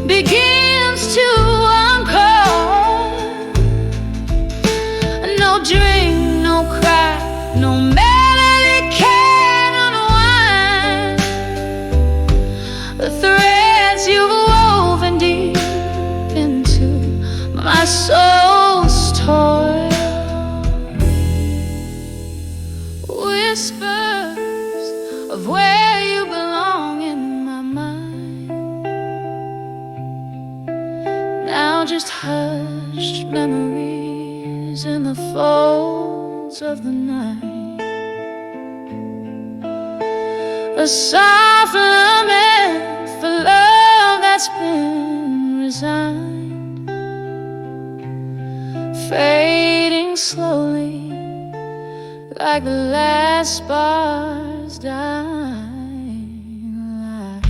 [SPEAKER 2] begins to uncoil. No drink, no cry, no melody can unwind the threads you've woven deep into my soul's toil. Whispers of where you belong in my mind, now just hushed memories in the folds of the night. A soft lament for love that's been resigned, fading slowly like the last spar's dying light.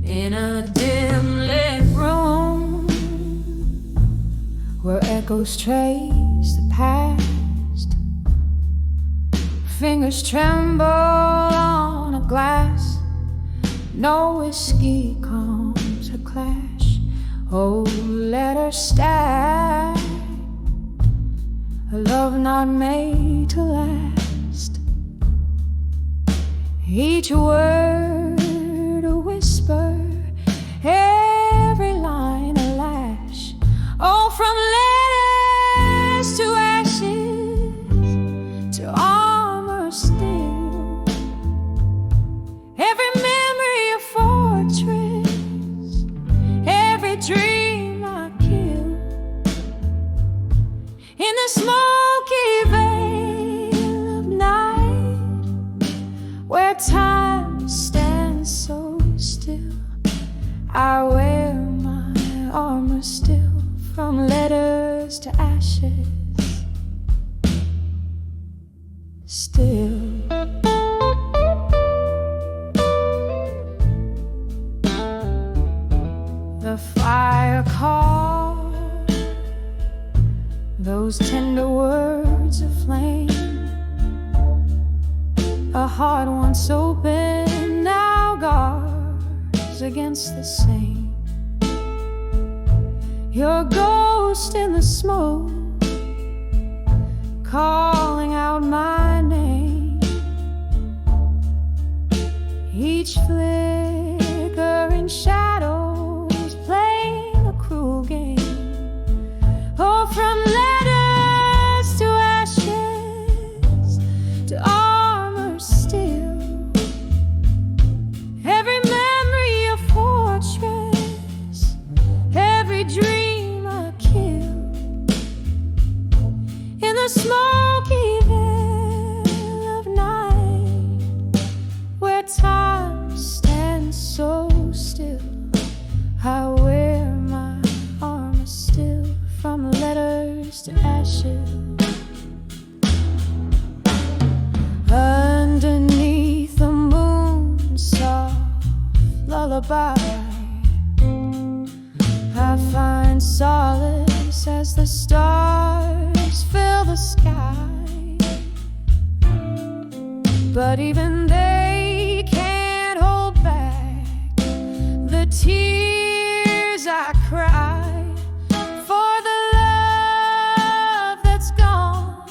[SPEAKER 2] In a dim lit room where echoes trace the past, fingers tremble on a glass, no whiskey comes a clash. Oh, let her stack, a love not made to last. Each word a whisper, every line a lash. Oh, from letters to ashes, to armor still, every memory a fortress, every dream I kill. In the smoky veil of night, where time stands so still, I wear my armor still, from letters to ashes, still. The fire caught those tender words of flame, a heart once open now guards against the same. Your ghost in the smoke, calling out my name. Each flickering shadows playing a cruel game. Oh, from letters to ashes, to armor still, every memory a fortress, every dream I kill. In the smoky veil of night, where time stands so still, I wear my armor still, from letters to ashes. Underneath the moon's soft lullaby, I find solace as the stars fill the sky. But even they can't hold back the tears I cry for the love that's gone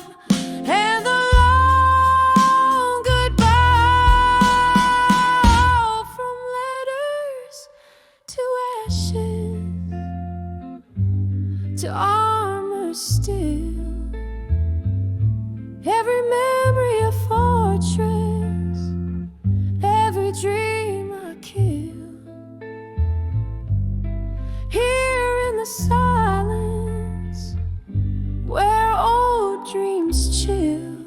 [SPEAKER 2] and the long goodbye. From letters to
[SPEAKER 1] fortress, every dream I kill. Here in the silence, where old dreams chill,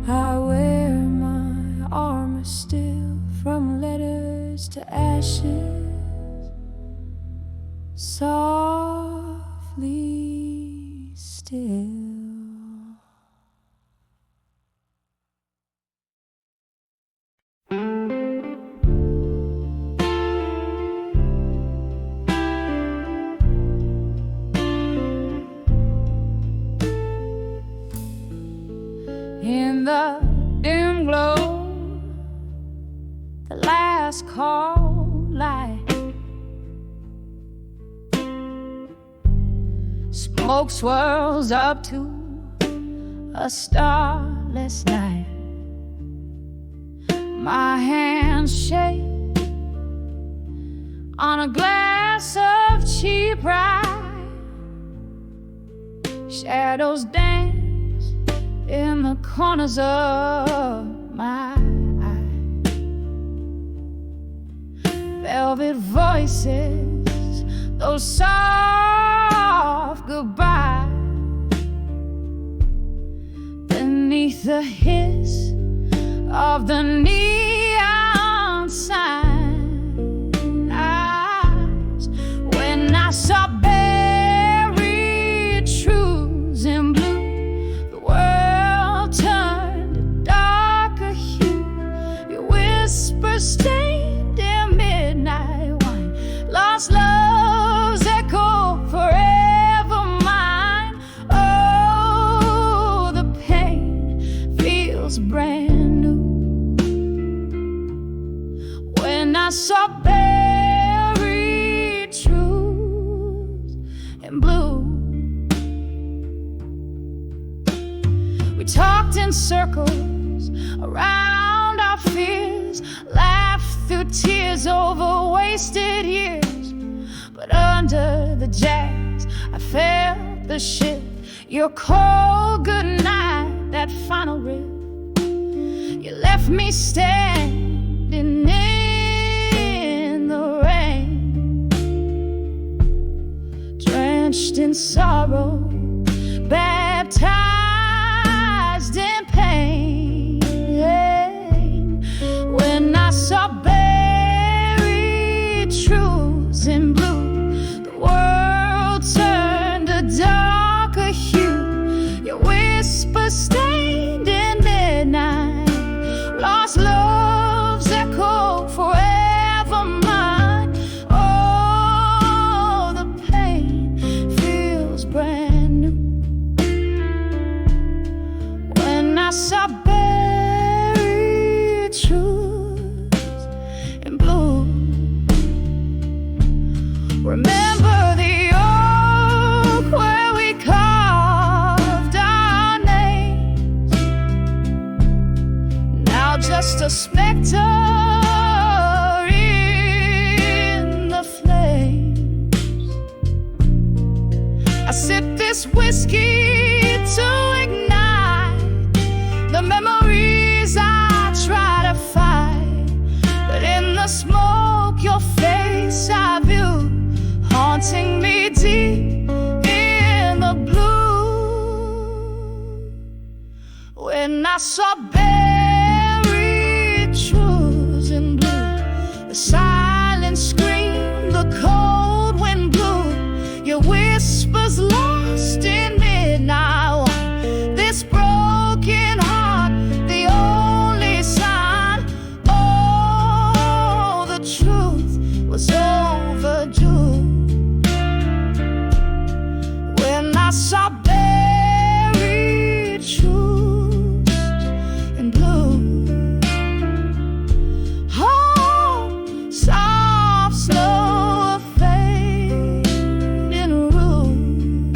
[SPEAKER 1] I wear my armor still, from letters to ashes, softly still. In the dim glow, the last call light, smoke swirls up to a starless night. My hands shake on a glass of cheap rye. Shadows dance in the corners of my eyes. Velvet voices, those soft goodbyes, beneath the hiss of the neon sign. Eyes, when I saw buried truths in blue, the world turned a darker hue. Your whispers stained in midnight wine, lost love's echo forever mine. Oh, the pain feels brand new. When I saw buried truths in blue, we talked in circles around our fears, laughed through tears over wasted years. But under the jazz, I felt the shift. Your cold goodnight, that final riff. You left me standing in the rain, drenched in sorrow, baptized in pain. When I saw buried truths in blue, the world turned a darker hue. Your whisper stained in midnight, lost love's echo forever mine. Oh, the pain feels brand new. When I saw buried truths in blue, remember the oak where we carved our names, now just a specter in the flames. I sip this whiskey to ignite the memories I try to fight, but in the smoke your face I view, haunting me deep in the blue. When I saw buried truths in blue, the silent scream, the cold wind blew. Your whispers lost in midnight wine. This broken heart, the only sign. Oh, the truth was overdue. When I saw buried truths in blue, oh, soft, slow, fading room.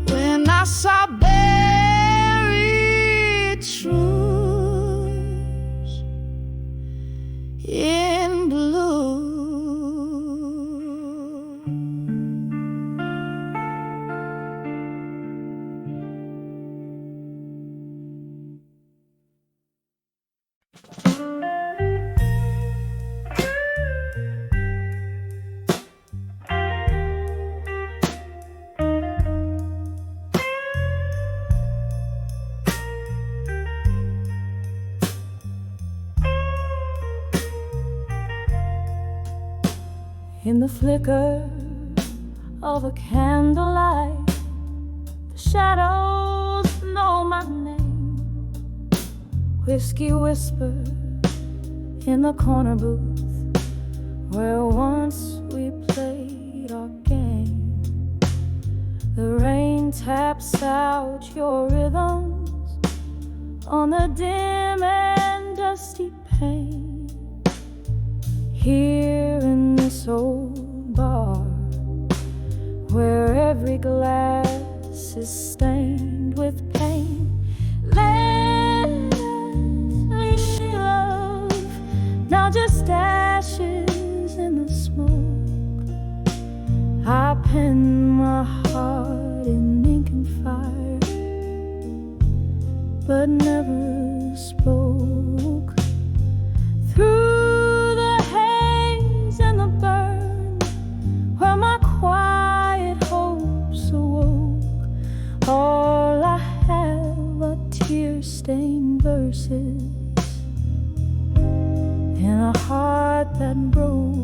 [SPEAKER 1] When I saw buried truths in blue. In the flicker of a candlelight, the shadows know my name. Whiskey whispered in the corner booth where once we played our game. The rain taps out your rhythms on the dim and dusty pane. Here in this old bar, where every glass is stained with pain, let's love, now just ashes in the smoke. I pen my heart in ink and fire, but never spoke. Through the haze and the burn, where my quiet hopes awoke, all I have are tear-stained verses in a heart that broke.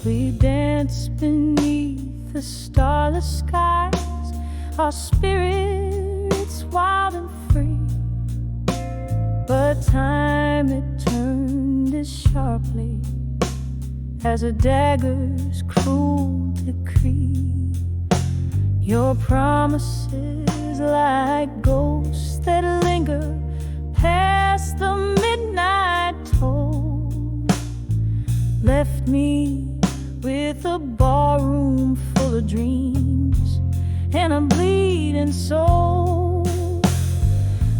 [SPEAKER 1] We dance beneath the starless skies, our spirits wild and free. But time it turned as sharply as a dagger's cruel decree. Your promises like ghosts that linger past the midnight toll left me with a barroom full of dreams and a bleeding soul.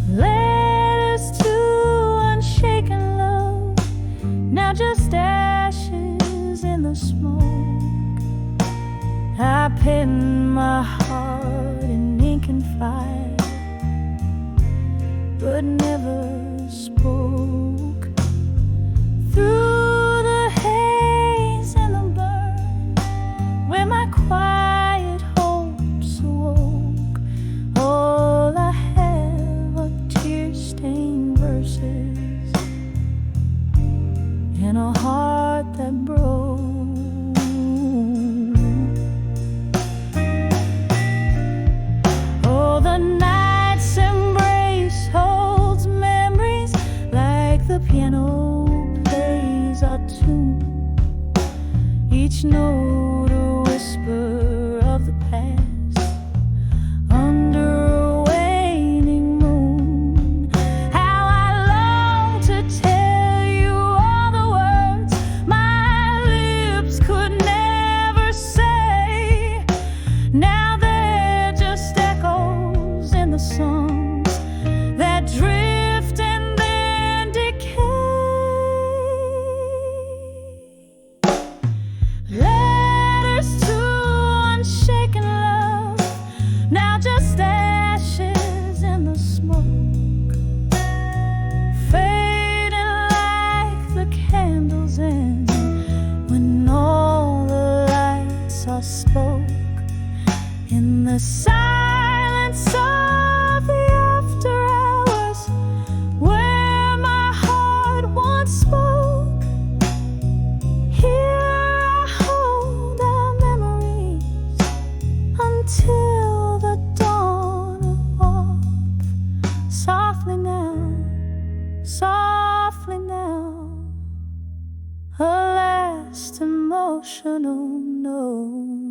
[SPEAKER 1] Letters to unshaken love, now just ashes in the smoke. I pen my heart in ink and fire, but never spoke. Through the haze and the burn, where my quiet hopes awoke, all I have are tear-stained verses in a heart that broke. Oh, the night's embrace holds memories like the piano plays our tune, each note a whisper of the past under a waning moon. How I long to tell you all the words my lips could never say. Now they're just echoes in the songs that drift and then decay. Letters to unshaken love, now just ashes in the smoke, fading like the candles end when all the lights are spoke. In the silence of the after hours, where my heart once spoke, here I hold our memories until the dawn of warmth. Softly now, a last emotional note.